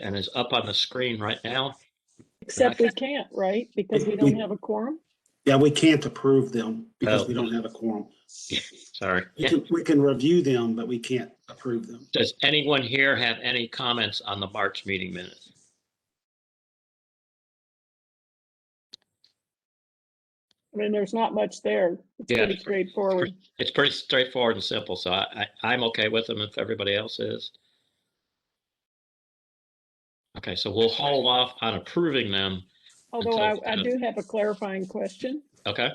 and is up on the screen right now. Except we can't, right? Because we don't have a quorum? Yeah, we can't approve them because Oh. we don't have a quorum. Sorry. We can review them, but we can't approve them. Does anyone here have any comments on the March meeting minutes? I mean, there's not much there. It's pretty straightforward. It's pretty straightforward and simple, so I'm okay with them if everybody else is. Okay, so we'll hold off on approving them. Although I do have a clarifying question. Okay.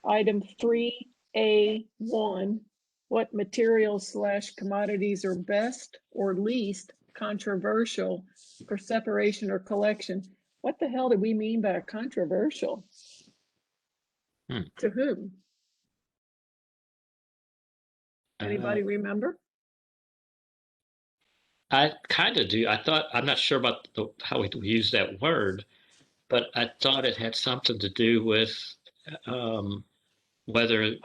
Item 3A1, what materials / commodities are best or least controversial for separation or collection? What the hell do we mean by controversial? To whom? Anybody remember? I kind of do. I'm not sure about how we use that word, but I thought it had something to do with whether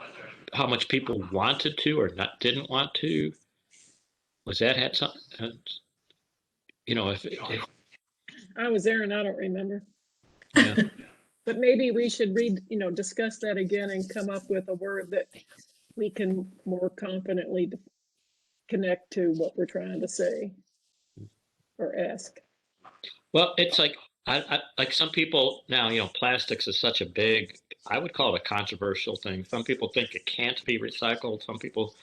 how much people wanted to or didn't want to. Was that had something? If I was there and I don't remember. Yeah. But maybe we should discuss that again and come up with a word that we can more confidently connect to what we're trying to say or ask. Well, it's like like some people now, plastics is such a big, I would call it a controversial thing. Some people think it can't be recycled. Some people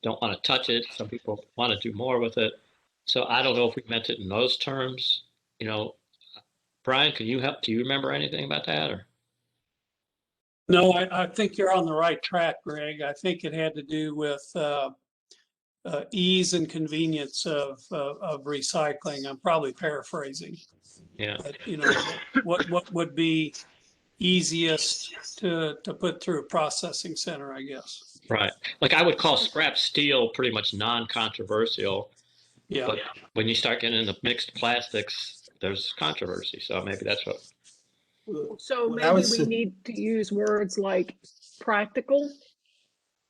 don't want to touch it. Some people want to do more with it. So I don't know if we meant it in those terms. Brian, can you help? Do you remember anything about that or? No, I think you're on the right track, Greg. I think it had to do with ease and convenience of recycling. I'm probably paraphrasing. Yeah. But, what would be easiest to put through a processing center, I guess. Right. Like I would call scrap steel pretty much non-controversial. Yeah. But when you start getting into mixed plastics, there's controversy. So maybe that's what. So maybe we need to use words like practical,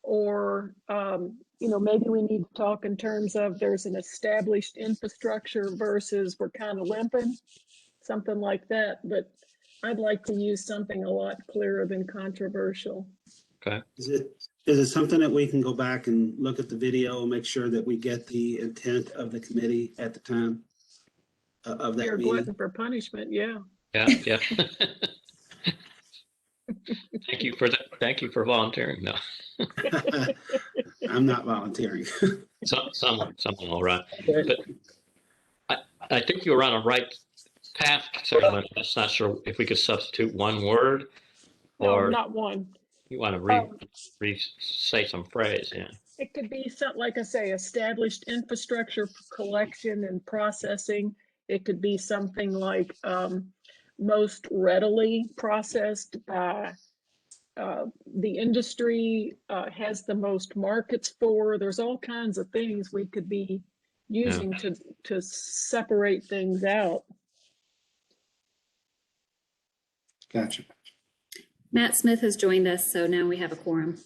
or maybe we need to talk in terms of there's an established infrastructure versus we're kind of limping, something like that. But I'd like to use something a lot clearer than controversial. Okay. Is it something that we can go back and look at the video and make sure that we get the intent of the committee at the time of that You're meeting? glutton for punishment, yeah. Yeah. Thank you for volunteering. No. I'm not volunteering. Someone all right. But I think you were on a right path, Sarah. I'm just not sure if we could substitute one word or no, not one. You want to say some phrase, yeah. It could be something like I say, established infrastructure for collection and processing. It could be something like most readily processed by the industry, has the most markets for. There's all kinds of things we could be using to separate things out. Gotcha. Matt Smith has joined us, so now we have a quorum.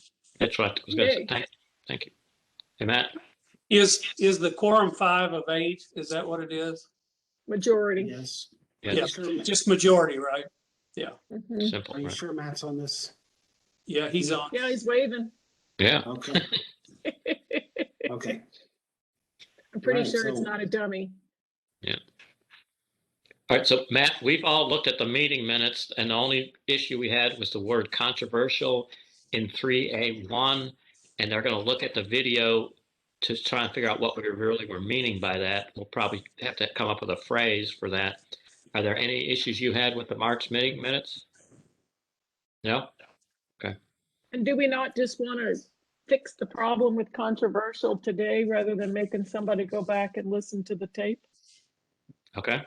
That's right. I was going to say, thank you. Hey, Matt? Is the quorum 5 of 8? Is that what it is? Majority. Yes. Yeah, just majority, right? Yeah. Mm-hmm. Simple. Are you sure Matt's on this? Yeah, he's on. Yeah, he's waving. Yeah. Okay. Okay. I'm pretty sure it's not a dummy. Yeah. All right, so Matt, we've all looked at the meeting minutes, and the only issue we had was the word controversial in 3A1, and they're going to look at the video to try and figure out what we really were meaning by that. We'll probably have to come up with a phrase for that. Are there any issues you had with the March meeting minutes? No? Okay. And do we not just want to fix the problem with controversial today rather than making somebody go back and listen to the tape? Okay.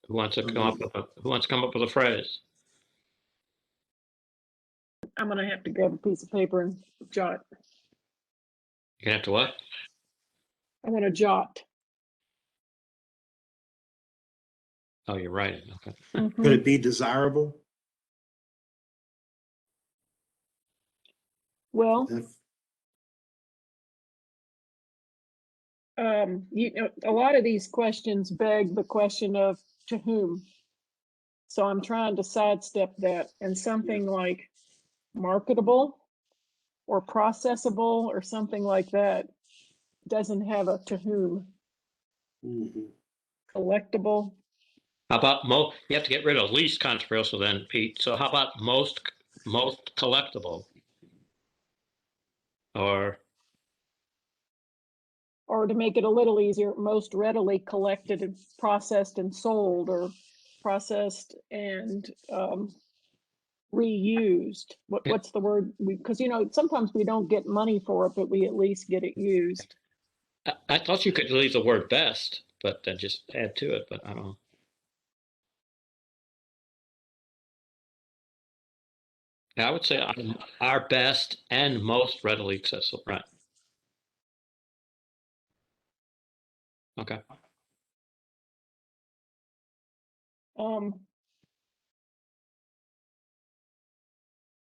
Who wants to come up with a phrase? I'm going to have to grab a piece of paper and jot. You're going to have to what? I want to jot. Oh, you're writing. Okay. Mm-hmm. Could it be desirable? Well, You know, a lot of these questions beg the question of to whom. So I'm trying to sidestep that, and something like marketable or processable or something like that doesn't have a to whom. Mhm. Collectible. How about you have to get rid of least controversial then, Pete. So how about most collectible? Or Or to make it a little easier, most readily collected and processed and sold, or processed and reused. What's the word? Because you know, sometimes we don't get money for it, but we at least get it used. I thought you could leave the word best, but then just add to it, but I don't know. Yeah, I would say our best and most readily accessible, right? Okay. All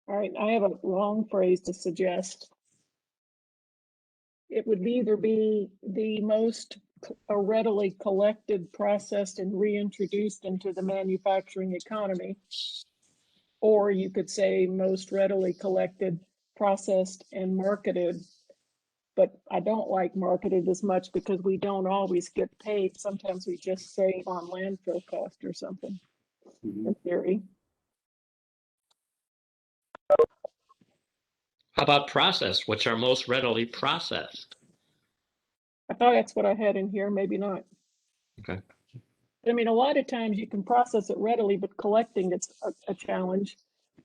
right, I have a long phrase to suggest. It would either be the most readily collected, processed, and reintroduced into the manufacturing economy. Or you could say most readily collected, processed, and marketed. But I don't like marketed as much because we don't always get paid. Sometimes we just save on landfill cost or something, Mhm. in theory. How about processed, which are most readily processed? I thought that's what I had in here, maybe not. Okay. I mean, a lot of times you can process it readily, but collecting it's a challenge,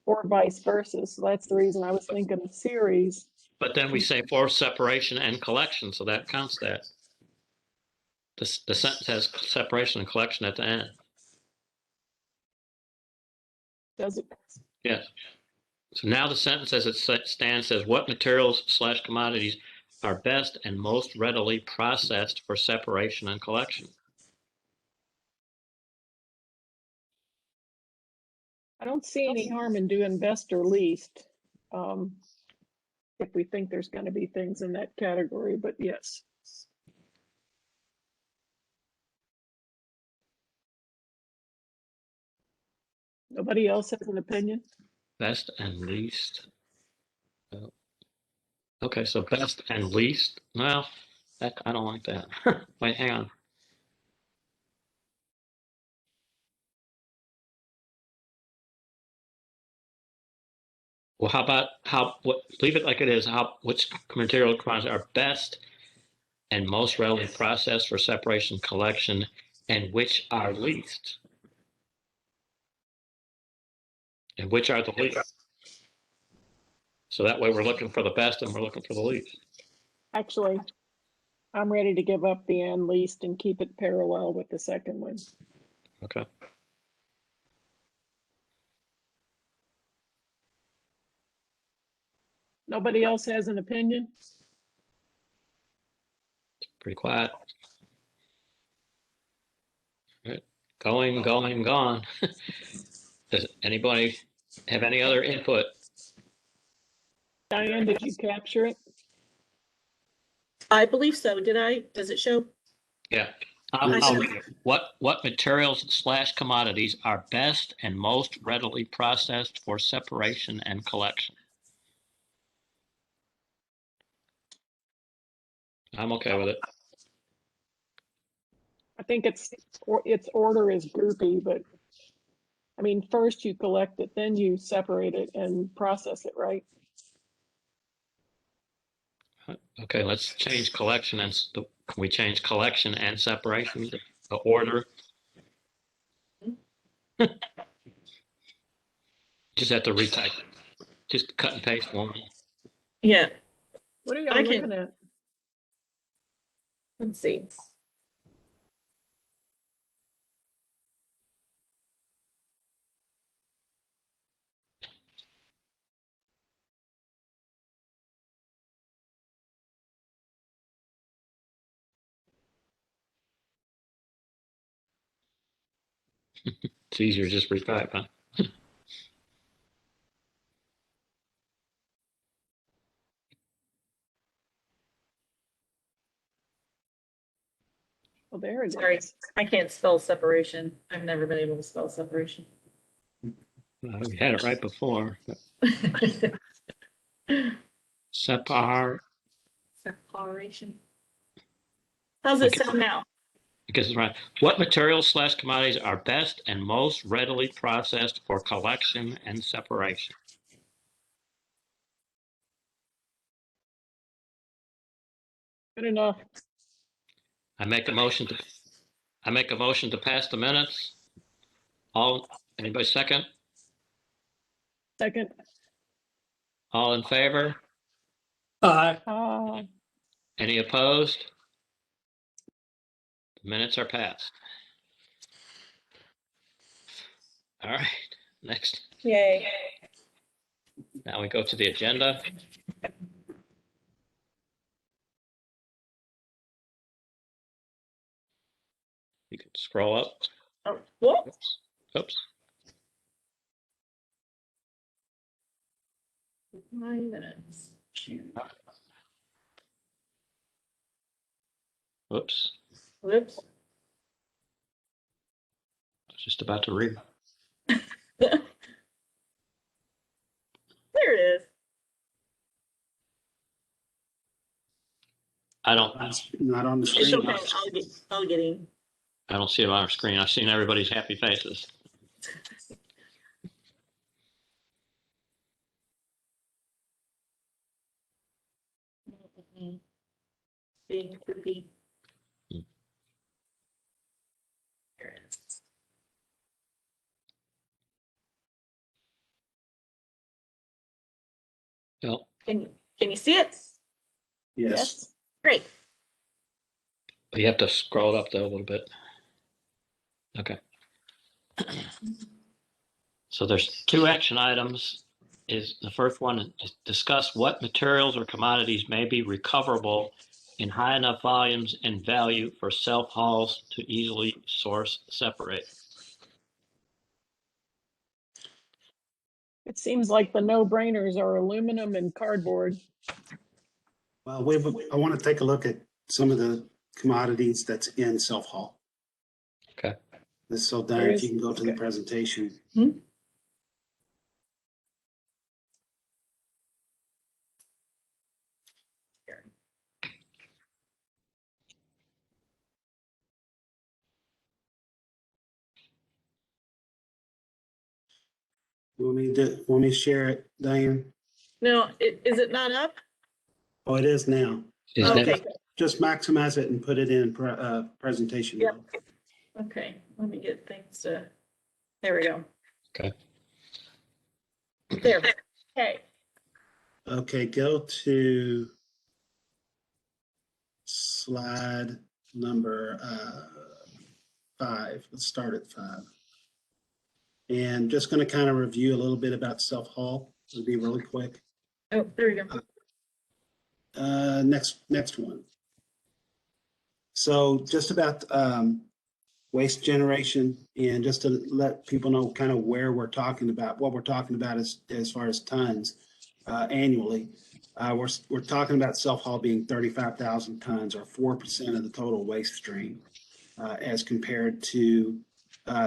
or vice versa. So that's the reason I was thinking of series. But then we say for separation and collection, so that counts that. The sentence has separation and collection at the end. Does it? Yes. So now the sentence as it stands says, what materials / commodities are best and most readily processed for separation and collection? I don't see any harm in doing best or least. If we think there's going to be things in that category, but yes. Nobody else has an opinion? Best and least. Okay, so best and least. Well, I don't like that. Wait, hang on. Well, how about leave it like it is. Which material commodities are best and most readily processed for separation and collection, and which are least? And which are the least? So that way we're looking for the best and we're looking for the least. Actually, I'm ready to give up the and least and keep it parallel with the second one. Okay. Nobody else has an opinion? Pretty quiet. Right. Going, gone. Does anybody have any other input? Diane, did you capture it? I believe so. Did I? Does it show? Yeah. I I'll see. read it. What materials / commodities are best and most readily processed for separation and collection? I'm okay with it. I think its order is groupy, but I mean, first you collect it, then you separate it and process it, right? Okay, let's change collection and can we change collection and separation? The order. Just have to retype. Just cut and paste one. Yeah, What are y'all I looking can. at? Let's see. It's easier to just retype, huh? There it Sorry, is. I can't spell separation. I've never been able to spell separation. We had it right before. Separ, Separation. How's it sound now? because it's right. What materials / commodities are best and most readily processed for collection and separation? Good enough. I make a motion to pass the minutes. Anybody second? Second. All in favor? Aye. Any opposed? The minutes are passed. All right, next. Yay. Now we go to the agenda. You can scroll up. Oh, whoop. Oops. Oops. 9 minutes. Whoops. Whoops. I was just about to read. There it is. I don't Not on the It's screen. okay. I'll get in. I don't see it on our screen. I've seen everybody's happy faces. Being creepy. Hmm. There it is. Well, Can you see it? Yes. Great. you have to scroll it up though a little bit. Okay. So there's 2 action items. The first one is discuss what materials or commodities may be recoverable in high enough volumes and value for self-hauls to easily source separate. It seems like the no-brainers are aluminum and cardboard. Well, I want to take a look at some of the commodities that's in self-haul. Okay. So Diane, There if is- you can go to the okay. presentation. Want me to share it, Diane? No, is it not up? Oh, it is now. Is Okay. that, Just maximize it and put it in presentation Yep. mode. Okay, let me get things to, there we go. okay. There, okay. Okay, go to slide number 5. Let's start at 5. And just going to kind of review a little bit about self-haul. It'll be really quick. Oh, there we go. Next one. So just about waste generation, and just to let people know kind of where we're talking about, what we're talking about as far as tons annually. We're talking about self-haul being 35,000 tons, or 4% of the total waste stream, as compared to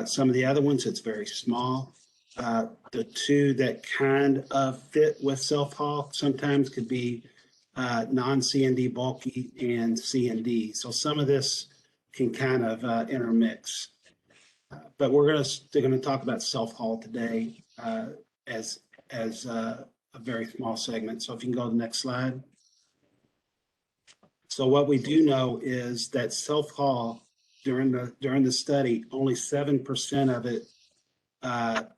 some of the other ones. It's very small. The 2 that kind of fit with self-haul sometimes could be non-C&D bulky and C&D. So some of this can kind of intermix. But they're going to talk about self-haul today as a very small segment. So if you can go to the next slide. So what we do know is that self-haul during the study, only 7% of it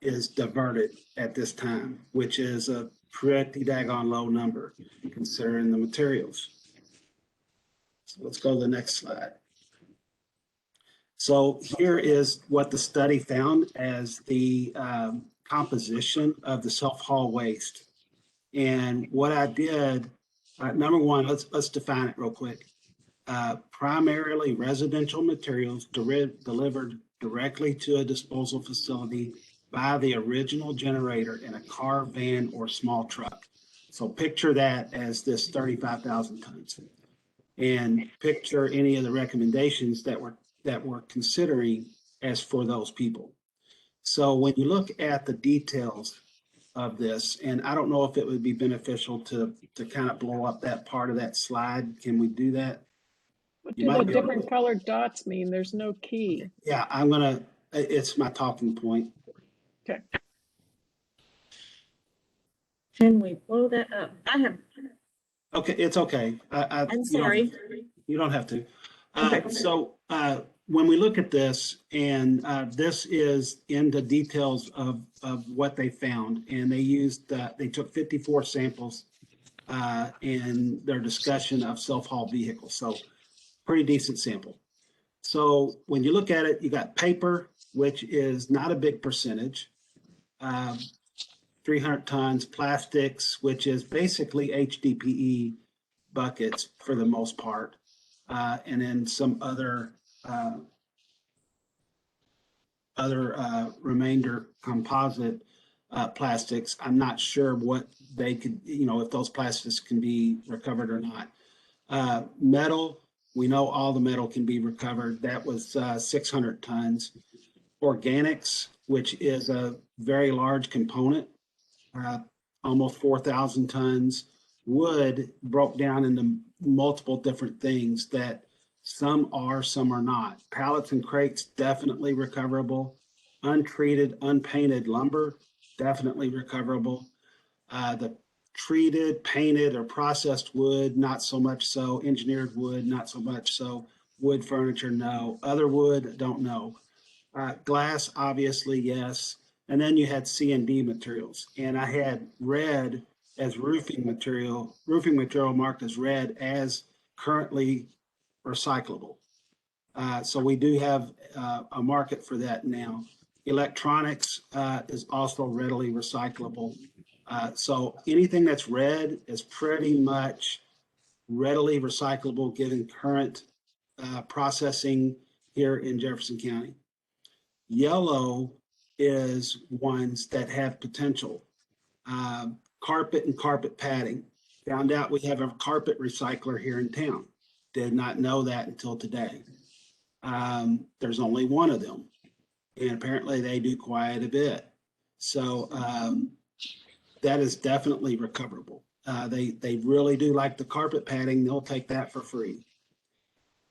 is diverted at this time, which is a pretty daggone low number considering the materials. So let's go to the next slide. So here is what the study found as the composition of the self-haul waste. And what I did, number one, let's define it real quick. Primarily residential materials delivered directly to a disposal facility by the original generator in a car, van, or small truck. So picture that as this 35,000 tons. And picture any of the recommendations that were that we're considering as for those people. So when you look at the details of this, and I don't know if it would be beneficial to kind of blow up that part of that slide. Can we do that? What You do might the be able to- different colored dots mean? There's no key. Yeah, it's my talking point. Okay. Can we blow that up? Okay, it's okay. I'm you don't- sorry. You don't have to. Okay. So when we look at this, and this is in the details of what they found, and they took 54 samples in their discussion of self-haul vehicles. So pretty decent sample. So when you look at it, you got paper, which is not a big percentage, 300 tons, plastics, which is basically HDPE buckets for the most part, and then some other remainder composite plastics. I'm not sure what they could, if those plastics can be recovered or not. Metal, we know all the metal can be recovered. That was 600 tons. Organics, which is a very large component, almost 4,000 tons. Wood broke down into multiple different things that some are, some are not. Pallets and crates, definitely recoverable. Untreated, unpainted lumber, definitely recoverable. The treated, painted, or processed wood, not so much so. Engineered wood, not so much so. Wood furniture, no. Other wood, don't know. Glass, obviously, yes. And then you had C&D materials. And I had red as roofing material marked as red as currently recyclable. So we do have a market for that now. Electronics is also readily recyclable. So anything that's red is pretty much readily recyclable given current processing here in Jefferson County. Yellow is ones that have potential. Carpet and carpet padding. Found out we have a carpet recycler here in town. Did not know that until today. There's only one of them, and apparently they do quite a bit. So that is definitely recoverable. They really do like the carpet padding. They'll take that for free.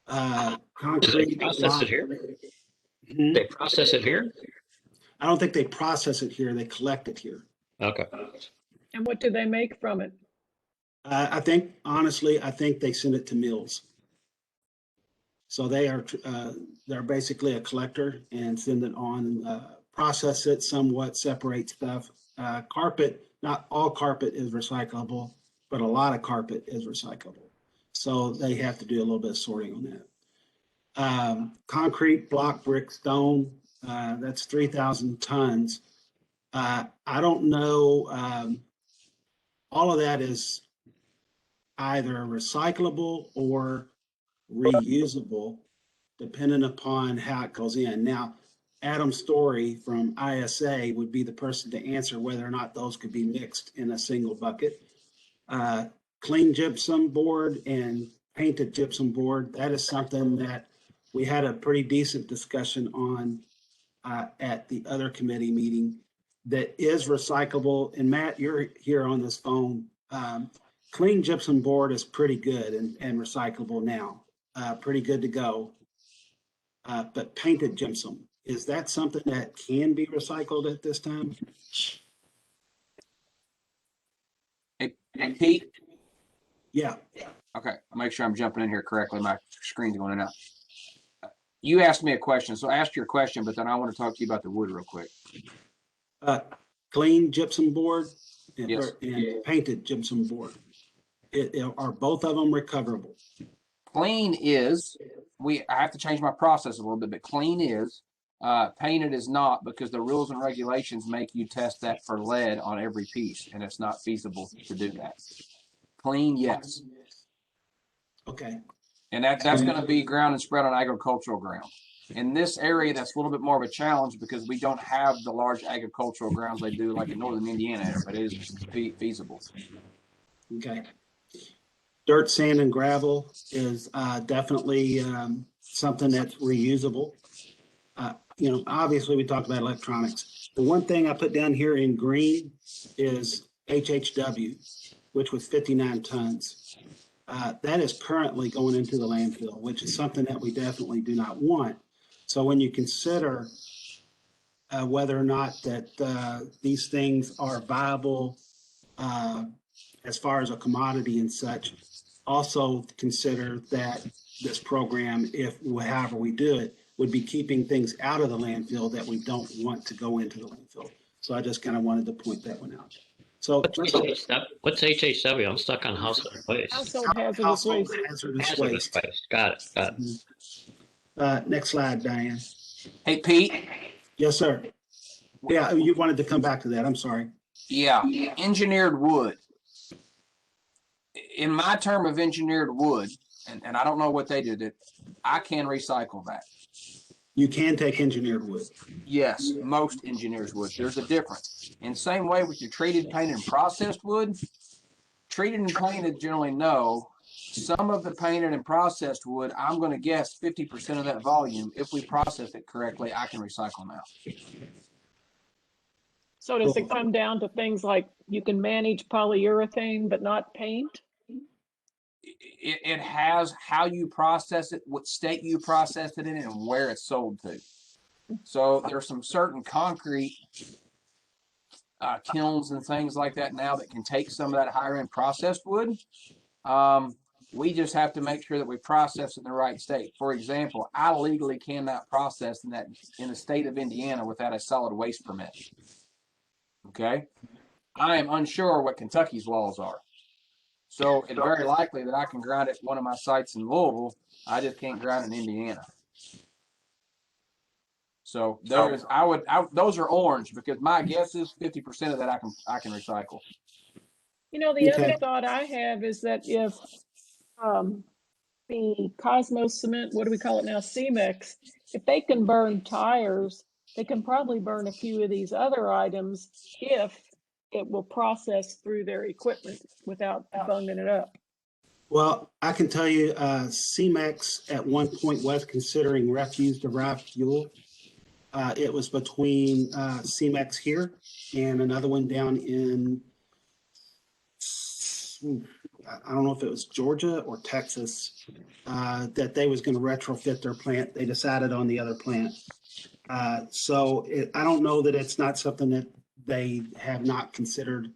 Concrete. They process it here? Hmm? They process it here? I don't think they process it here. They collect it here. Okay. And what do they make from it? I think they send it to mills. So they're basically a collector and send it on, process it somewhat, separate stuff. Carpet, not all carpet is recyclable, but a lot of carpet is recyclable. So they have to do a little bit of sorting on that. Concrete, block, brick, stone, that's 3,000 tons. I don't know. All of that is either recyclable or reusable, depending upon how it goes in. Now, Adam Story from ISA would be the person to answer whether or not those could be mixed in a single bucket. Clean gypsum board and painted gypsum board, that is something that we had a pretty decent discussion on at the other committee meeting that is recyclable. And Matt, you're here on this phone. Clean gypsum board is pretty good and recyclable now. Pretty good to go. But painted gypsum, is that something that can be recycled at this time? Hey, Pete, Yeah. okay, I'll make sure I'm jumping in here correctly. My screen's going in and out. You asked me a question, so ask your question, but then I want to talk to you about the wood real quick. Clean gypsum board and, Yes. and painted gypsum board. Are both of them recoverable? Clean is, I have to change my process a little bit, but clean is, painted is not, because the rules and regulations make you test that for lead on every piece, and it's not feasible to do that. Clean, yes. Okay. And that's going to be ground and spread on agricultural ground. In this area, that's a little bit more of a challenge because we don't have the large agricultural grounds they do like in northern Indiana, but it is feasible. Okay. Dirt, sand, and gravel is definitely something that's reusable. You know, obviously we talked about electronics. The one thing I put down here in green is HHW, which was 59 tons. That is currently going into the landfill, which is something that we definitely do not want. So when you consider whether or not that these things are viable as far as a commodity and such, also consider that this program, if however we do it, would be keeping things out of the landfill that we don't want to go into the landfill. So I just kind of wanted to point that one out. So What's HHW? I'm stuck on household waste. Household hazardous household waste. hazardous Hazardous waste. waste. Got it. Got it. Next slide, Diane. Hey, Pete. Yes, sir. Yeah, you wanted to come back to that. I'm sorry. Yeah, engineered wood. In my term of engineered wood, and I don't know what they did, I can recycle that. You can take engineered wood. Yes, most engineers would. There's a difference. In same way with your treated, painted, and processed wood, treated and painted generally no. Some of the painted and processed wood, I'm going to guess 50% of that volume, if we process it correctly, I can recycle now. So does it come down to things like you can manage polyurethane but not paint? It has how you process it, what state you process it in, and where it's sold to. So there's some certain concrete kilns and things like that now that can take some of that higher end processed wood. We just have to make sure that we process it in the right state. For example, I legally cannot process in the state of Indiana without a solid waste permit. Okay, I am unsure what Kentucky's laws are. So it's very likely that I can grind at one of my sites in Louisville. I just can't grind in Indiana. So those are orange because my guess is 50% of that I can recycle. You know, the Okay. other thought I have is that if the Cosmos Cement, what do we call it now, CEMEX, if they can burn tires, they can probably burn a few of these other items if it will process through their equipment without bunging it up. Well, I can tell you, CEMEX at one point was considering refuse-derived fuel. It was between CEMEX here and another one down in, I don't know if it was Georgia or Texas, that they was going to retrofit their plant. They decided on the other plant. I don't know that it's not something that they have not considered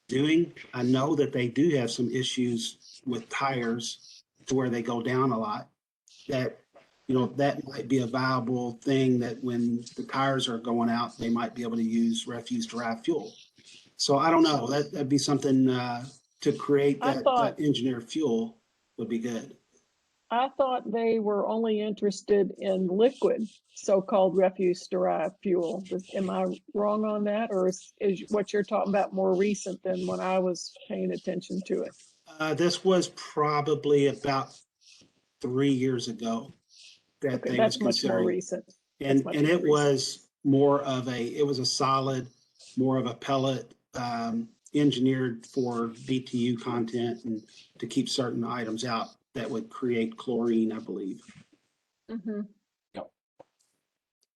doing. I know that they do have some issues with tires to where they go down a lot. That, you know, that might be a viable thing that when the tires are going out, they might be able to use refuse-derived fuel. So I don't know. That'd be something to create that engineered fuel would be good. I thought they were only interested in liquid, so-called refuse-derived fuel. Am I wrong on that, or is what you're talking about more recent than when I was paying attention to it? This was probably about 3 years ago that Okay, they that's was much more considering. recent. And much it more was more of a solid, more of a pellet, engineered for BTU content and to keep certain items out that would create chlorine, I believe. Mm-hmm.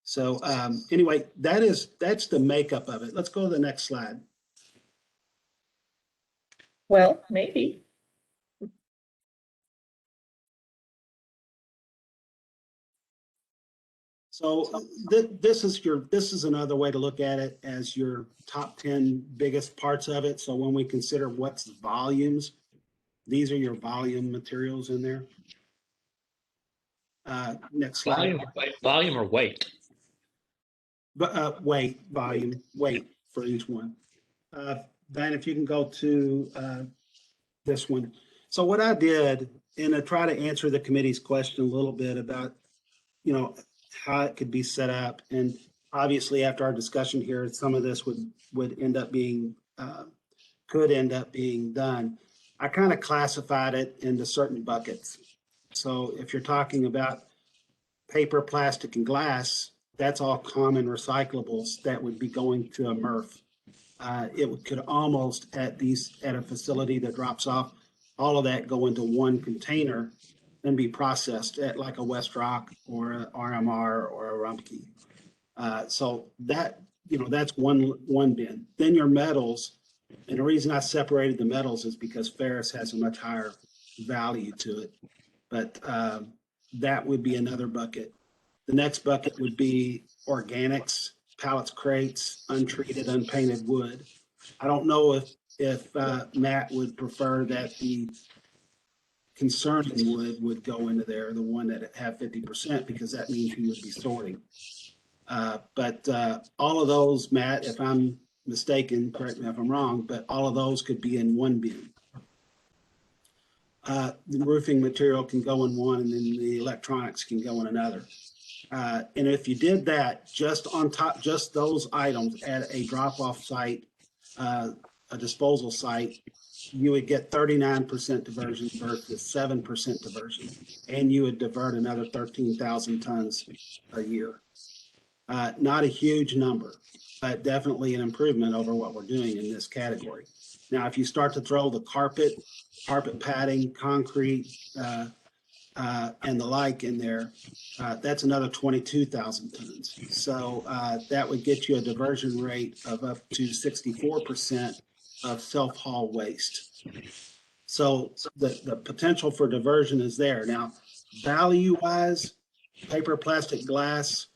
So anyway, that's the makeup of it. Let's go to the next slide. Well, maybe. So this is another way to look at it as your top 10 biggest parts of it. So when we consider what's the volumes, these are your volume materials in there. Next slide. Volume or weight? Weight for each one. Diane, if you can go to this one. So what I did, and I try to answer the committee's question a little bit about, you know, how it could be set up. And obviously after our discussion here, some of this would end up being, could end up being done. I kind of classified it into certain buckets. So if you're talking about paper, plastic, and glass, that's all common recyclables that would be going to a MRF. It could almost at a facility that drops off, all of that go into one container and be processed at like a West Rock or a RMR or a Rumpke. So that, that's one bin. Then your metals, and the reason I separated the metals is because ferrous has a much higher value to it. But that would be another bucket. The next bucket would be organics, pallets, crates, untreated, unpainted wood. I don't know if Matt would prefer that the concerning wood would go into there, the one that have 50%, because that means he would be sorting. But all of those, Matt, if I'm mistaken, correct me if I'm wrong, but all of those could be in one bin. The roofing material can go in one, and then the electronics can go in another. And if you did that, just on top, just those items at a drop-off site, a disposal site, you would get 39% diversion versus 7% diversion, and you would divert another 13,000 tons a year. Not a huge number, but definitely an improvement over what we're doing in this category. Now, if you start to throw the carpet padding, concrete, and the like in there, that's another 22,000 tons. So that would get you a diversion rate of up to 64% of self-haul waste. So the potential for diversion is there. Now, value-wise, paper, plastic, glass,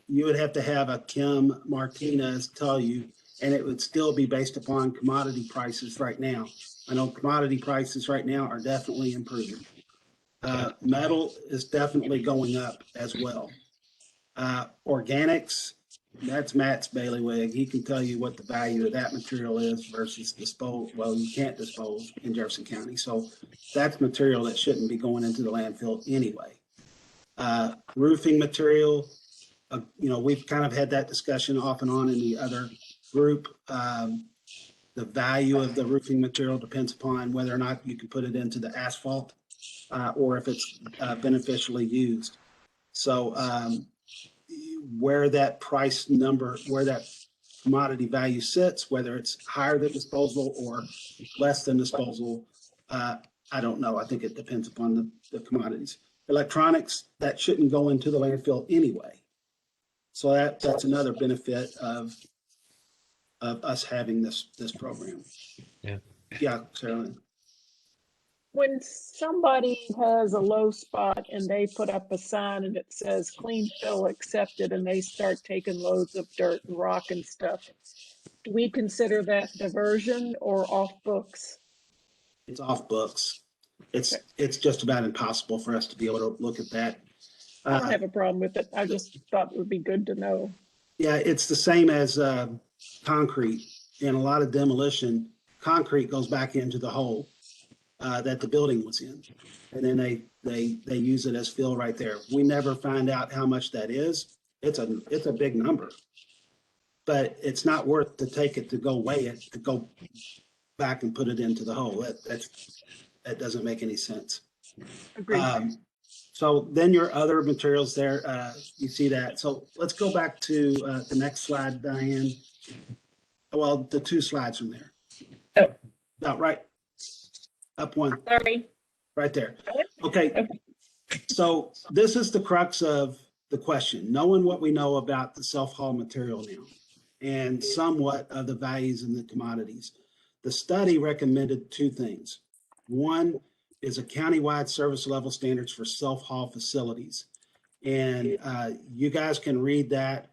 you would have to have a Kim Martinez tell you, and it would still be based upon commodity prices right now. I know commodity prices right now are definitely improving. Metal is definitely going up as well. Organics, that's Matt's bailiwick. He can tell you what the value of that material is versus dispose. Well, you can't dispose in Jefferson County. So that's material that shouldn't be going into the landfill anyway. Roofing material, we've kind of had that discussion off and on in the other group. The value of the roofing material depends upon whether or not you can put it into the asphalt or if it's beneficially used. So where that price number, where that commodity value sits, whether it's higher than disposal or less than disposal, I don't know. I think it depends upon the commodities. Electronics, that shouldn't go into the landfill anyway. So that's another benefit of us having this program. Yeah, Carolyn. When somebody has a low spot and they put up a sign and it says clean fill accepted, and they start taking loads of dirt and rock and stuff, do we consider that diversion or off books? It's off books. It's just about impossible for us to be able to look at that. I don't have a problem with it. I just thought it would be good to know. Yeah, it's the same as concrete. In a lot of demolition, concrete goes back into the hole that the building was in, and then they use it as fill right there. We never find out how much that is. It's a big number, but it's not worth to take it to go weigh it to go back and put it into the hole. That doesn't make any sense. Agreed. So then your other materials there, you see that. So let's go back to the next slide, Diane. Well, the two slides from there. Oh. No, right. Up one. Sorry. Right there. Okay. So this is the crux of the question. Knowing what we know about the self-haul material now and somewhat of the values in the commodities, the study recommended two things. One is a countywide service level standards for self-haul facilities. And you guys can read that.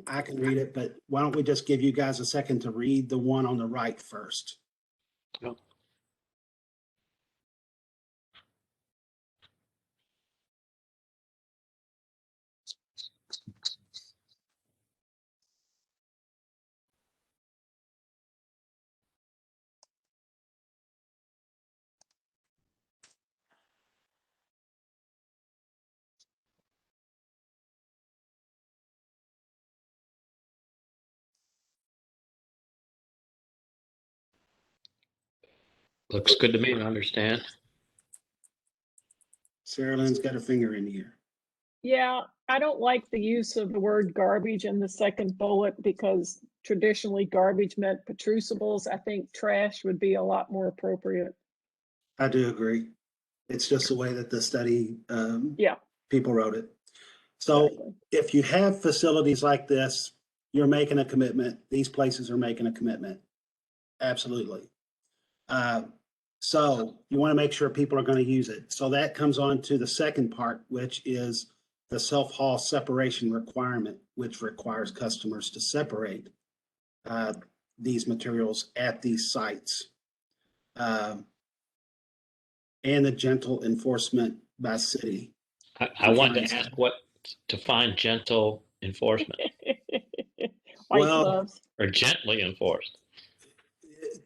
I can read it, but why don't we just give you guys a second to read the one on the right first? Yep. Looks good to me, I understand. Sarah Lynn's got her finger in the air. Yeah, I don't like the use of the word garbage in the second bullet because traditionally garbage meant petrucibles. I think trash would be a lot more appropriate. I do agree. It's just the way that the study, Yeah. people wrote it. So Exactly. if you have facilities like this, you're making a commitment. These places are making a commitment. Absolutely. So you want to make sure people are going to use it. So that comes on to the second part, which is the self-haul separation requirement, which requires customers to separate these materials at these sites. And the gentle enforcement by city. I wanted to ask what to find gentle enforcement White Well, gloves. or gently enforced.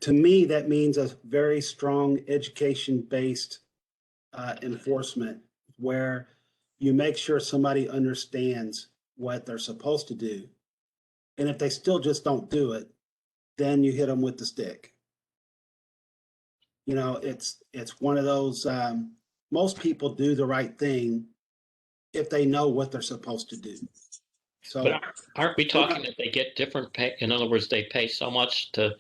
to me, that means a very strong education-based enforcement where you make sure somebody understands what they're supposed to do. And if they still just don't do it, then you hit them with the stick. You know, it's one of those, most people do the right thing if they know what they're supposed to do. So, But aren't we talking that they get different pay? In other words, they pay so much to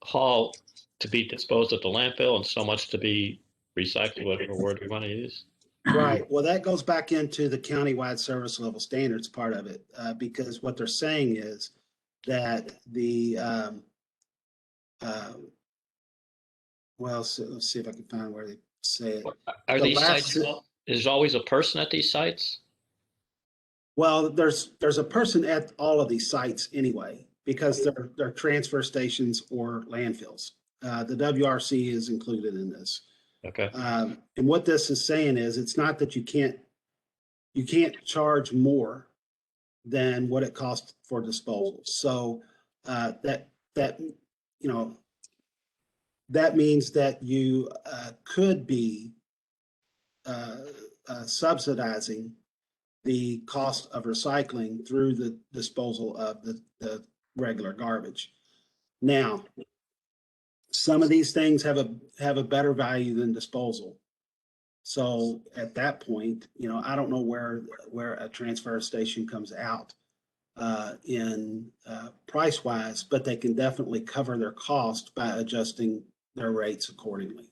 haul to be disposed at the landfill and so much to be recycled, whatever word we want to use. right. Well, that goes back into the countywide service level standards part of it, because what they're saying is that well, so let's see if I can find where they say it. Are The these last- sites, is always a person at these sites? Well, there's a person at all of these sites anyway, because they're transfer stations or landfills. The WRC is included in this. Okay. And what this is saying is, it's not that you can't charge more than what it costs for disposal. So that you know that means that you could be subsidizing the cost of recycling through the disposal of the regular garbage. Now, some of these things have a better value than disposal. So at that point, I don't know where a transfer station comes out in price wise, but they can definitely cover their cost by adjusting their rates accordingly.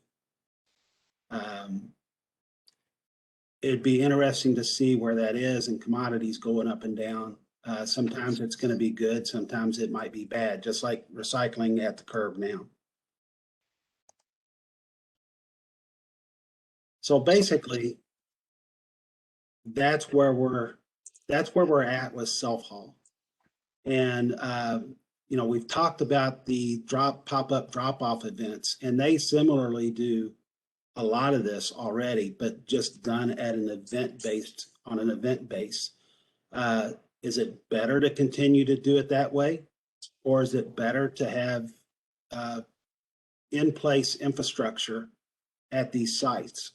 It'd be interesting to see where that is and commodities going up and down. Sometimes it's going to be good, sometimes it might be bad, just like recycling at the curb now. So basically, that's where we're at with self-haul. And we've talked about the pop-up drop-off events, and they similarly do a lot of this already, but just done at an event base. Is it better to continue to do it that way? Or is it better to have in-place infrastructure at these sites?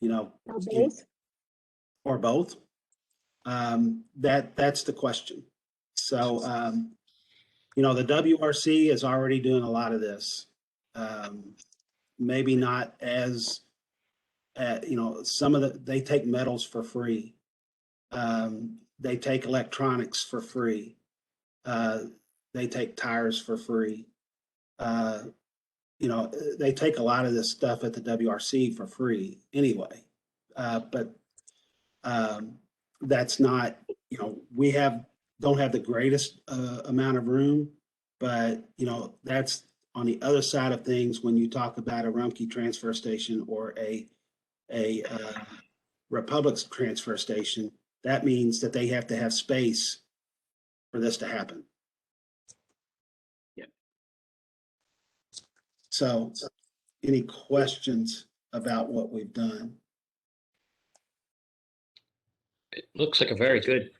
Or both. Or both? That's the question. So, the WRC is already doing a lot of this. Maybe not as, they take metals for free. They take electronics for free. They take tires for free. They take a lot of this stuff at the WRC for free anyway. But that's not, we don't have the greatest amount of room, but that's on the other side of things when you talk about a Rumpke transfer station or a Republic's transfer station. That means that they have to have space for this to happen. Yep. So, any questions about what we've done? It looks like a very good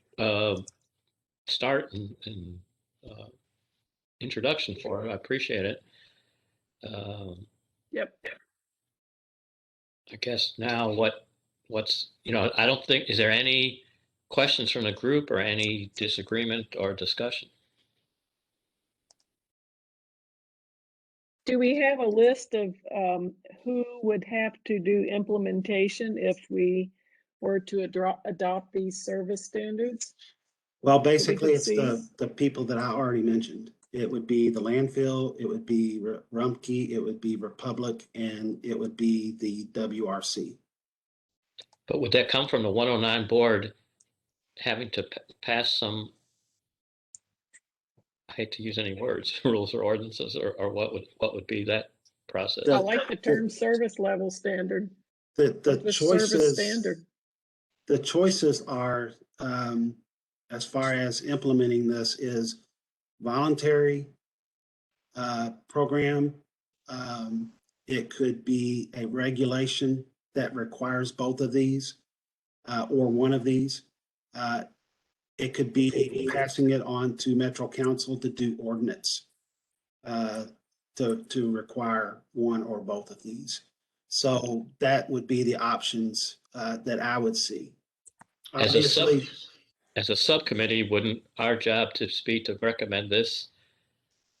start and introduction for it. I appreciate it. Yep. I guess now what's, I don't think, is there any questions from the group or any disagreement or discussion? Do we have a list of who would have to do implementation if we were to adopt these service standards? Well, basically, could it's see. the people that I already mentioned. it would be the landfill, it would be Rumpke, it would be Republic, and it would be the WRC. But would that come from the 109 board having to pass some, I hate to use any words, rules or ordinances, or what would be that process? I like the term service level standard. The Service choices, standard. the choices are, as far as implementing this, is voluntary program. It could be a regulation that requires both of these or one of these. It could be passing it on to Metro Council to do ordinance to require one or both of these. So that would be the options that I would see. As a Obviously, as a subcommittee, wouldn't our job to be to recommend this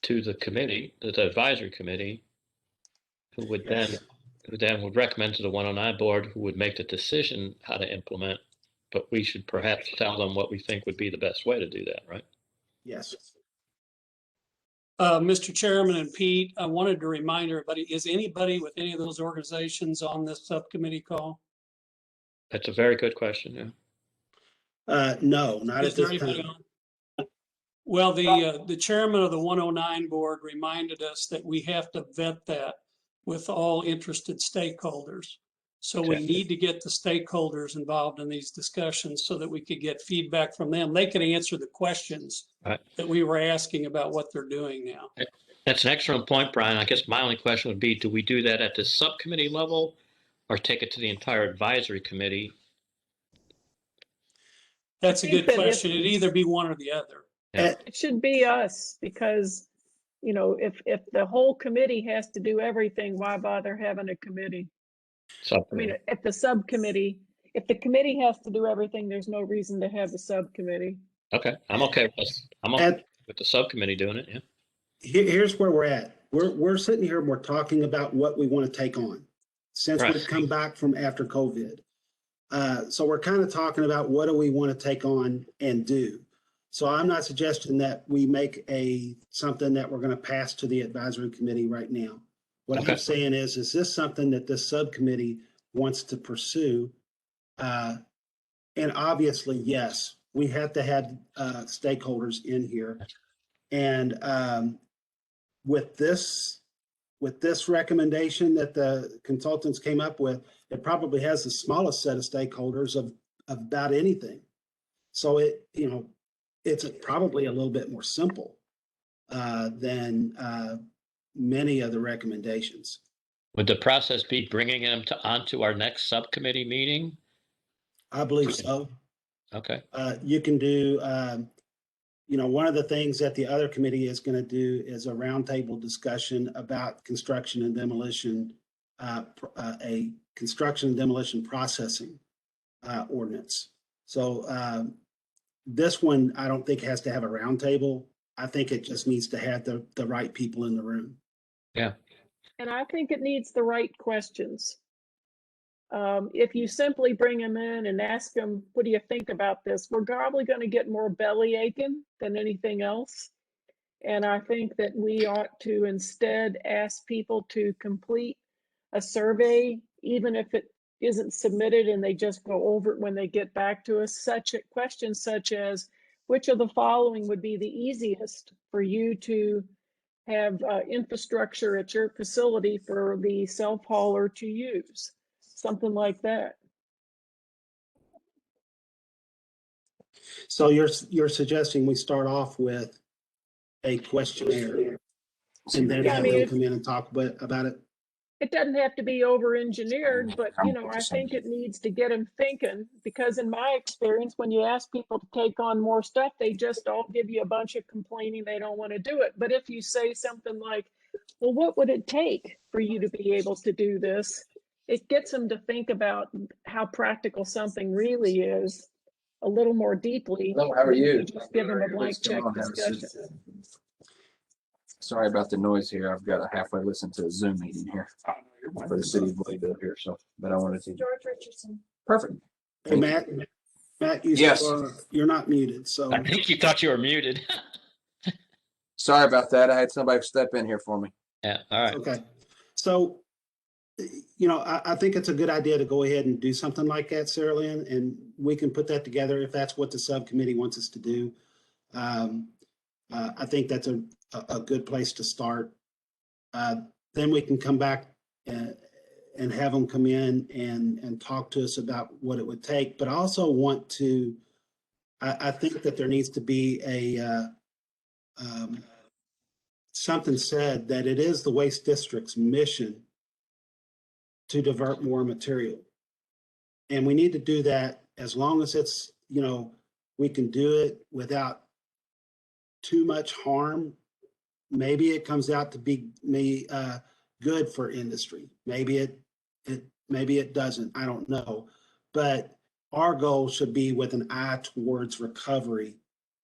to the committee, the advisory committee, who would Yes. then would recommend to the 109 board, who would make the decision how to implement, but we should perhaps tell them what we think would be the best way to do that, right? yes. Mr. Chairman and Pete, I wanted to remind everybody, is anybody with any of those organizations on this subcommittee call? That's a very good question, yeah. No, not Is at there this anybody time. on? Well, the chairman of the 109 board reminded us that we have to vet that with all interested stakeholders. So we Okay. need to get the stakeholders involved in these discussions so that we could get feedback from them. They could answer the questions Right. that we were asking about what they're doing now. That's an excellent point, Brian. I guess my only question would be, do we do that at the subcommittee level or take it to the entire advisory committee? That's a think good that if- question. It'd either be one or the other. Yeah. It should be us because, you know, if the whole committee has to do everything, why bother having a committee? I mean, Subcommittee. at the subcommittee, if the committee has to do everything, there's no reason to have a subcommittee. Okay, I'm okay with this. I'm okay with the subcommittee doing it, yeah. Here's where we're at. We're sitting here and we're talking about what we want to take on since Right. we've come back from after COVID. So we're kind of talking about what do we want to take on and do. So I'm not suggesting that we make something that we're going to pass to the advisory committee right now. What Okay. I'm saying is this something that this subcommittee wants to pursue? And obviously, yes, we have to have stakeholders in here. And with this recommendation that the consultants came up with, it probably has the smallest set of stakeholders of about anything. So it's probably a little bit more simple than many of the recommendations. Would the process be bringing them onto our next subcommittee meeting? I believe so. Okay, You can do, one of the things that the other committee is going to do is a roundtable discussion about construction and demolition, a construction and demolition processing ordinance. So this one, I don't think has to have a roundtable. I think it just needs to have the right people in the room. yeah, And I think it needs the right questions. If you simply bring them in and ask them, what do you think about this? We're probably going to get more belly aching than anything else. And I think that we ought to instead ask people to complete a survey, even if it isn't submitted and they just go over it when they get back to us. Questions such as, which of the following would be the easiest for you to have infrastructure at your facility for the self-hauler to use? Something like that. So you're suggesting we start off with a questionnaire and then Yeah, I have mean, them come in and talk about it? It doesn't have to be over-engineered, but I'm you know, with I you, think Sandy. it needs to get them thinking, because in my experience, when you ask people to take on more stuff, they just all give you a bunch of complaining they don't want to do it. But if you say something like, well, what would it take for you to be able to do this? It gets them to think about how practical something really is a little more deeply. Hello, how are than if you? Just give them a blank check discussion. Sorry about the noise here. I've got to halfway listen to a Zoom meeting here for the city of Louisville here. So, but I wanted to. George Richardson. Perfect. Hey, Matt, you're not muted, so. I think you thought you were muted. Sorry about that. I had somebody step in here for me. Yeah, all right. Okay. So, I think it's a good idea to go ahead and do something like that, Sarah Lynn, and we can put that together if that's what the subcommittee wants us to do. I think that's a good place to start. Then we can come back and have them come in and talk to us about what it would take. But I also want to, I think that there needs to be something said that it is the waste district's mission to divert more material. And we need to do that as long as it's, we can do it without too much harm. Maybe it comes out to be good for industry. Maybe it doesn't. I don't know. But our goal should be with an eye towards recovery,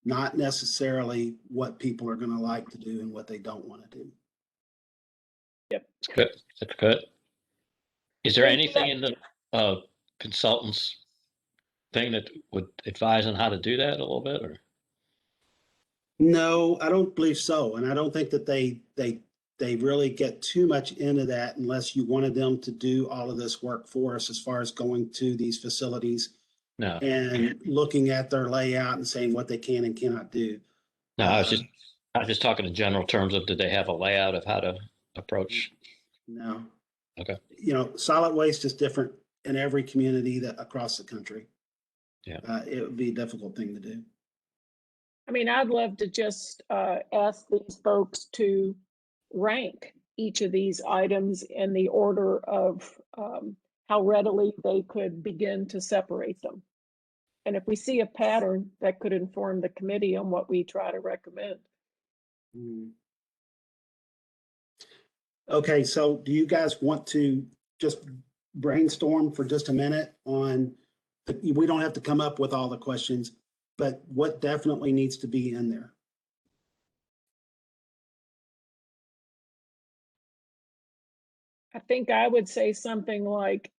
not necessarily what people are going to like to do and what they don't want to do. Yep. That's good. That's good. Is there Thank anything you. in the consultant's thing that would advise on how to do that a little bit, or? No, I don't believe so. And I don't think that they really get too much into that unless you wanted them to do all of this work for us as far as going to these facilities No, and looking at their layout and saying what they can and cannot do. no, I was just talking in general terms of, did they have a layout of how to approach? No. Okay. Solid waste is different in every community across the country. Yeah. It would be a difficult thing to do. I mean, I'd love to just ask these folks to rank each of these items in the order of how readily they could begin to separate them. And if we see a pattern, that could inform the committee on what we try to recommend. Okay, so do you guys want to just brainstorm for just a minute on, we don't have to come up with all the questions, but what definitely needs to be in there? I think I would say something like,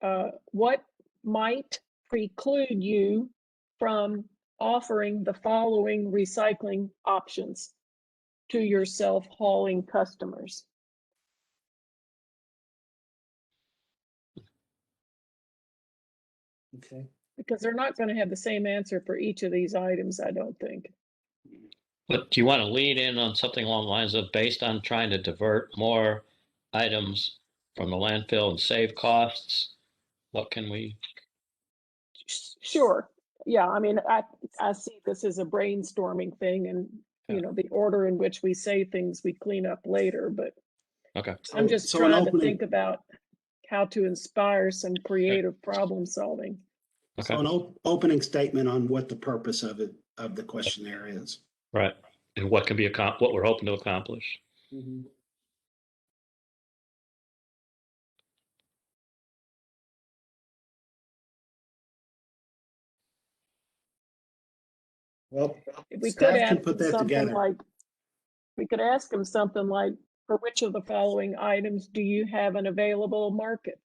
what might preclude you from offering the following recycling options to your self-hauling customers? Okay. Because they're not going to have the same answer for each of these items, I don't think. But do you want to lead in on something along the lines of, based on trying to divert more items from the landfill and save costs? What can we? Sure. Yeah, I mean, I see this as a brainstorming thing, and the order in which we say things we clean up later, but Okay. I'm just So an trying to opening- think about how to inspire some creative problem solving. So an opening statement on what the purpose of the questionnaire is. Right. And what can be what we're hoping to accomplish. Well, If we could staff can ask put them that something together. like, we could ask them something like, for which of the following items do you have an available market?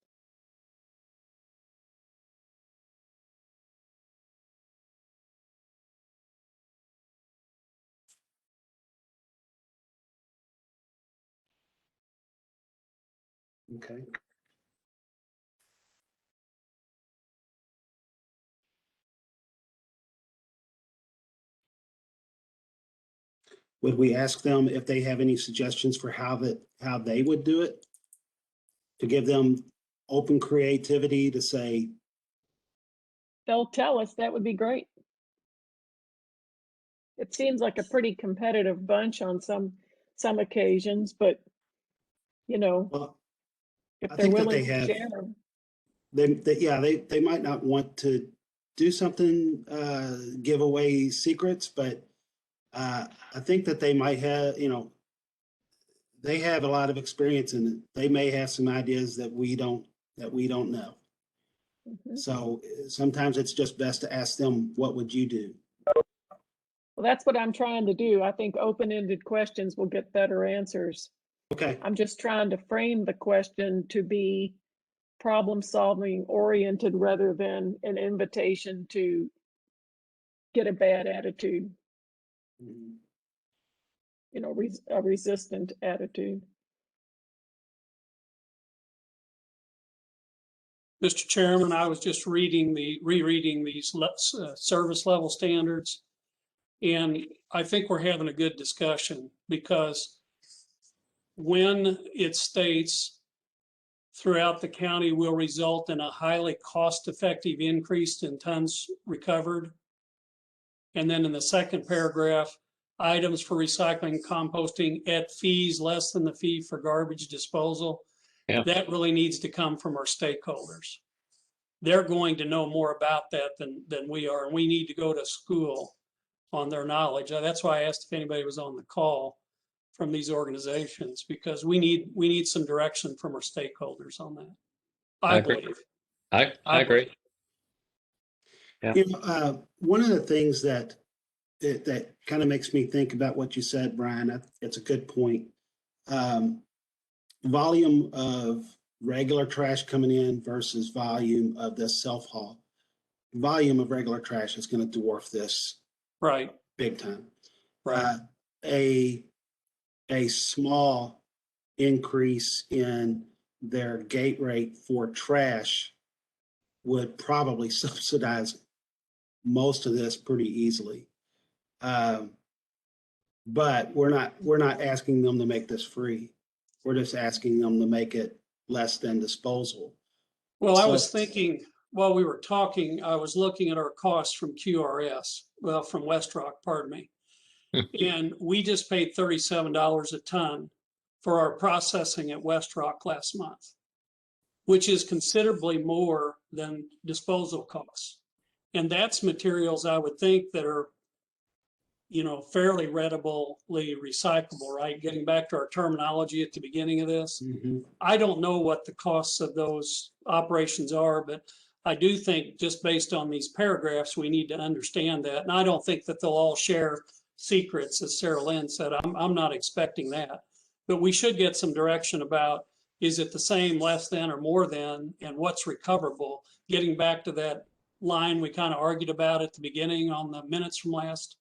Okay. Would we ask them if they have any suggestions for how they would do it? To give them open creativity to say, They'll tell us, that would be great. It seems like a pretty competitive bunch on some occasions, but well, if I they're think that willing they to have, share. they might not want to do something, give away secrets, but I think that they might have, they have a lot of experience in it. They may have some ideas that we don't know. Mhm. So sometimes it's just best to ask them, what would you do? Well, that's what I'm trying to do. I think open-ended questions will get better answers. Okay. I'm just trying to frame the question to be problem-solving oriented rather than an invitation to get a bad attitude. a resistant attitude. Mr. Chairman, I was just rereading these service level standards. And I think we're having a good discussion because when it states throughout the county will result in a highly cost-effective increase in tons recovered. And then in the second paragraph, items for recycling and composting at fees less than the fee for garbage disposal. Yeah. That really needs to come from our stakeholders. They're going to know more about that than we are, and we need to go to school on their knowledge. That's why I asked if anybody was on the call from these organizations, because we need some direction from our stakeholders on that. I agree. Believe. I agree. Yeah. One of the things that kind of makes me think about what you said, Brian, it's a good point. Volume of regular trash coming in versus volume of this self-haul. Volume of regular trash is going to dwarf this Right. big time. Right. A small increase in their gate rate for trash would probably subsidize most of this pretty easily. But we're not asking them to make this free. We're just asking them to make it less than disposal. Well, I was thinking while we were talking, I was looking at our costs from QRS, well, from West Rock, pardon me. And we just paid $37 a ton for our processing at West Rock last month, which is considerably more than disposal costs. And that's materials I would think that are, fairly readily recyclable, right? Getting back to our terminology at the beginning of this. Mm-hmm. I don't know what the costs of those operations are, but I do think just based on these paragraphs, we need to understand that. And I don't think that they'll all share secrets, as Sarah Lynn said. I'm not expecting that, but we should get some direction about, is it the same, less than, or more than, and what's recoverable? Getting back to that line we kind of argued about at the beginning on the minutes from last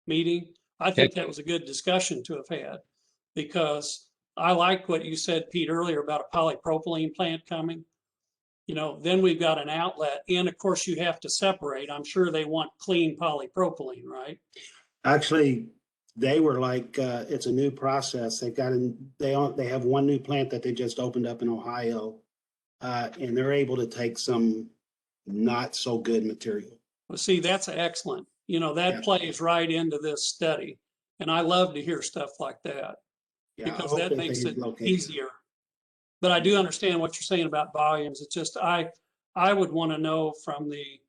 meeting. I think that was a good discussion to have had, because I like what you said, Pete, earlier about a polypropylene plant coming. Then we've got an outlet, and of course you have to separate. I'm sure they want clean polypropylene, right? Actually, they were like, it's a new process. They have one new plant that they just opened up in Ohio, and they're able to take some not so good material. Well, see, that's excellent. That plays right into this study, and I love to hear stuff like that, because that makes it easier. But I do understand what you're saying about volumes. It's just I would want to know from the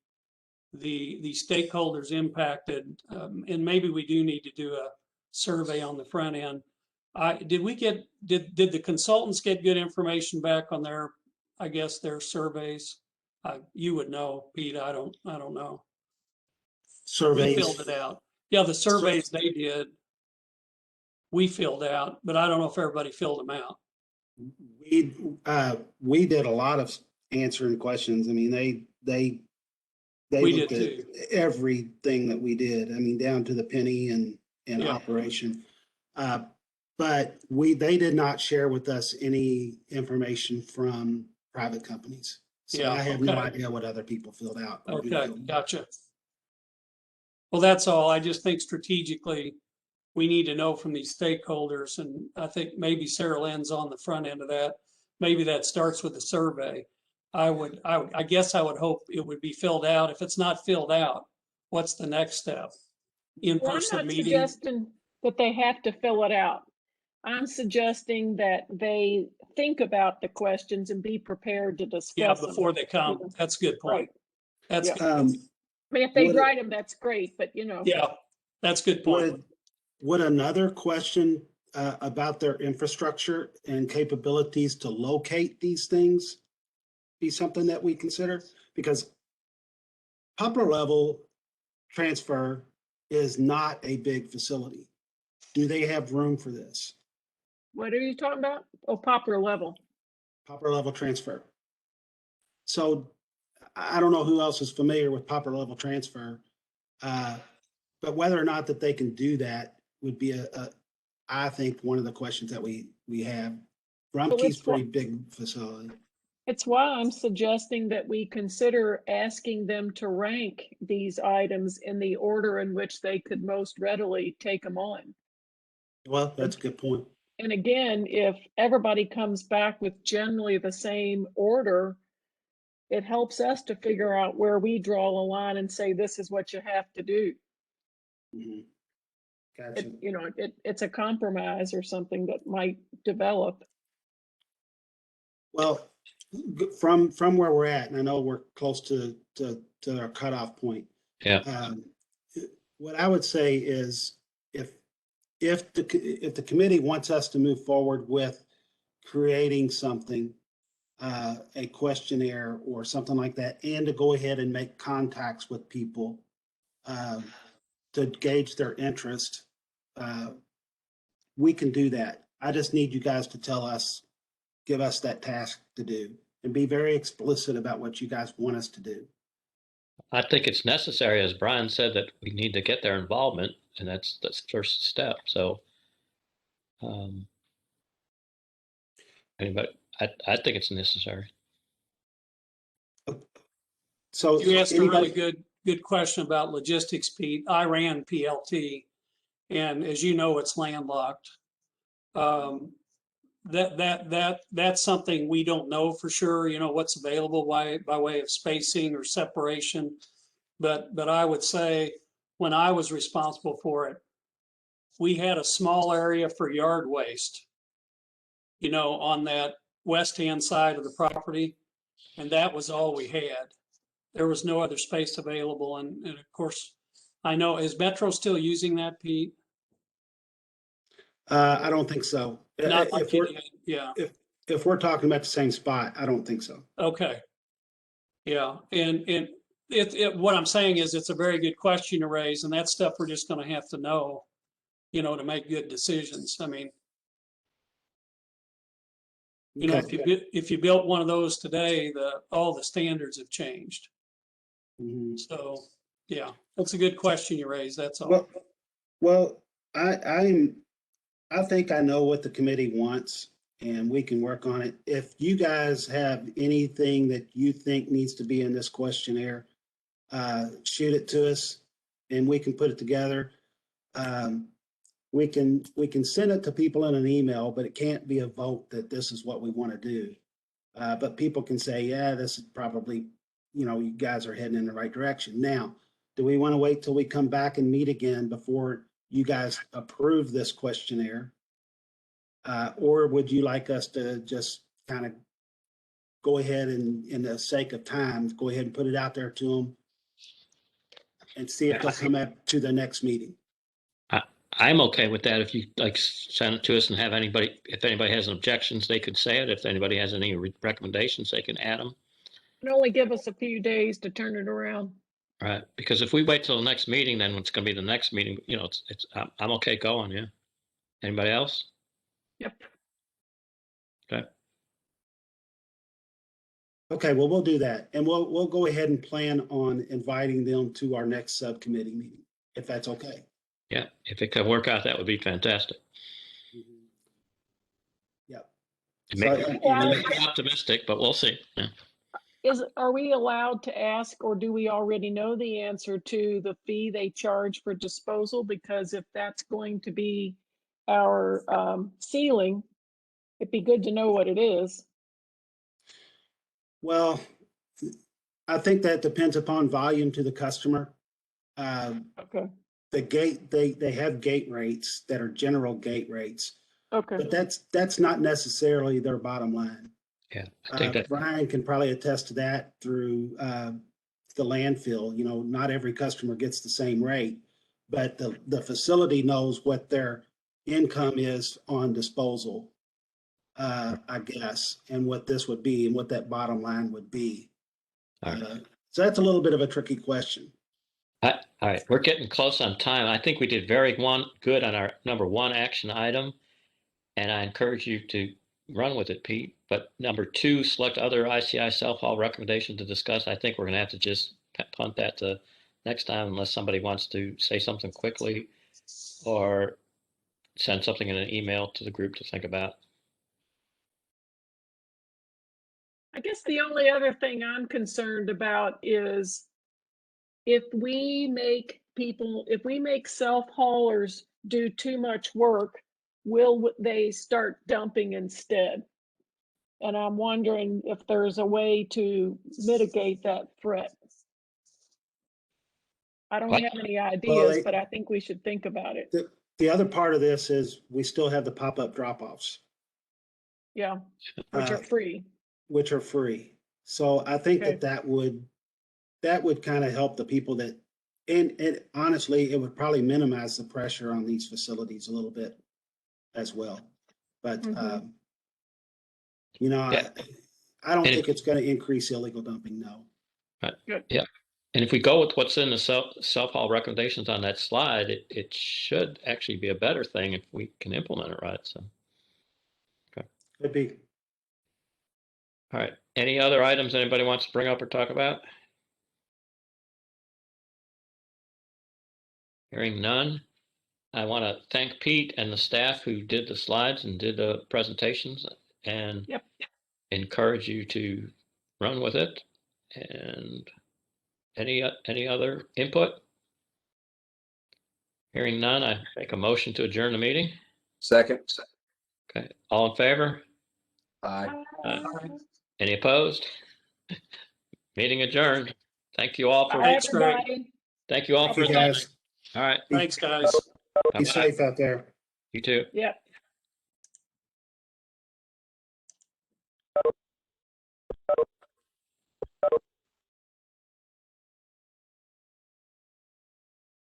stakeholders impacted, and maybe we do need to do a survey on the front end. Did the consultants get good information back on their surveys? You would know, Pete. I don't know. Surveys. We filled it out. Yeah, the surveys they did, we filled out, but I don't know if everybody filled them out. We did a lot of answering questions. I mean, they looked at everything that we did. I mean, down to the penny and operation. But they did not share with us any information from private companies. So I have no idea what other people filled out. Okay, gotcha. Well, that's all. I just think strategically, we need to know from these stakeholders, and I think maybe Sarah Lynn's on the front end of that. Maybe that starts with a survey. I guess I would hope it would be filled out. If it's not filled out, what's the next step? In-person meeting? I'm not suggesting that they have to fill it out. I'm suggesting that they think about the questions and be prepared to discuss them before they come. That's a good point. Right. That's good. I mean, if they write them, that's great, but Yeah, that's a good point. Would another question about their infrastructure and capabilities to locate these things be something that we consider? Because upper level transfer is not a big facility. Do they have room for this? What are you talking about? Oh, poplar level. Poplar level transfer. So I don't know who else is familiar with poplar level transfer, but whether or not that they can do that would be I think one of the questions that we have, So Rumpke's pretty big facility. It's why I'm suggesting that we consider asking them to rank these items in the order in which they could most readily take them on. Well, that's a good point. And again, if everybody comes back with generally the same order, it helps us to figure out where we draw a line and say, this is what you have to do. Mhm. Gotcha. It's a compromise or something that might develop. Well, from where we're at, and I know we're close to our cutoff point. Yeah. What I would say is if the committee wants us to move forward with creating something, a questionnaire or something like that, and to go ahead and make contacts with people to gauge their interest, we can do that. I just need you guys to give us that task to do, and be very explicit about what you guys want us to do. I think it's necessary, as Brian said, that we need to get their involvement, and that's the first step. So, anybody, I think it's necessary. So You asked a really anybody, good question about logistics, Pete. I ran PLT, and as you know, it's landlocked. That's something we don't know for sure, what's available by way of spacing or separation. But I would say when I was responsible for it, we had a small area for yard waste, on that west-hand side of the property. And that was all we had. There was no other space available. And of course, I know, is Metro still using that, Pete? I don't think so. Not like If we're, yeah. if we're talking about the same spot, I don't think so. Okay. Yeah. And what I'm saying is it's a very good question to raise, and that's stuff we're just going to have to know, to make good decisions. I mean, Okay. if you built one of those today, all the standards have changed. Mhm. So, yeah, that's a good question you raised. That's all. Well, I think I know what the committee wants, and we can work on it. If you guys have anything that you think needs to be in this questionnaire, shoot it to us and we can put it together. We can send it to people in an email, but it can't be a vote that this is what we want to do. But people can say, yeah, this is probably, you guys are heading in the right direction. Now, do we want to wait till we come back and meet again before you guys approve this questionnaire? Or would you like us to just kind of go ahead and, in the sake of time, go ahead and put it out there to them and see if they'll come up to the next meeting? I'm okay with that. If you send it to us and if anybody has objections, they could say it. If anybody has any recommendations, they can add them. And only give us a few days to turn it around. Right, because if we wait till the next meeting, then it's going to be the next meeting. I'm okay going. Yeah. Anybody else? Yep. Okay. Okay, well, we'll do that. And we'll go ahead and plan on inviting them to our next subcommittee meeting, if that's okay. Yeah, if it could work out, that would be fantastic. Yep. It So, makes me optimistic, but we'll see. Yeah. Are we allowed to ask, or do we already know the answer to the fee they charge for disposal? Because if that's going to be our ceiling, it'd be good to know what it is. well, I think that depends upon volume to the customer. Okay, The gate, they have gate rates that are general gate rates, okay. but that's not necessarily their bottom line. Yeah, I think that. Brian can probably attest to that through the landfill. Not every customer gets the same rate, but the facility knows what their income is on disposal, I guess, and what this would be and what that bottom line would be. All right. So that's a little bit of a tricky question. All right, we're getting close on time. I think we did very good on our number one action item, and I encourage you to run with it, Pete. But number two, select other ICI self-haul recommendation to discuss. I think we're going to have to just punt that to next time unless somebody wants to say something quickly or send something in an email to the group to think about. I guess the only other thing I'm concerned about is if we make self-haulers do too much work, will they start dumping instead? And I'm wondering if there's a way to mitigate that threat. I don't What? have any ideas, they- but I think we should think about it. The other part of this is we still have the pop-up drop-offs, Yeah, which are free. which are free. So I think Okay. that would kind of help the people that, and honestly, it would probably minimize the pressure on these facilities a little bit as well. But, Mhm. you know, Yeah. I don't And think it's going to increase illegal dumping, no. Good. Yeah. And if we go with what's in the self-haul recommendations on that slide, it should actually be a better thing if we can implement it right. So, Could be. all right. Any other items anybody wants to bring up or talk about? Hearing none. I want to thank Pete and the staff who did the slides and did the presentations, and Yep. encourage you to run with it. And any other input? Hearing none, I make a motion to adjourn the meeting. Second. Okay, all in favor? Aye. Any opposed? Meeting adjourned. Thank you all for, Bye, Thanks, Greg. everybody. thank you all Thank for you, attending. guys. All right, Thanks, guys. Be bye-bye. safe out there. You too. Yep.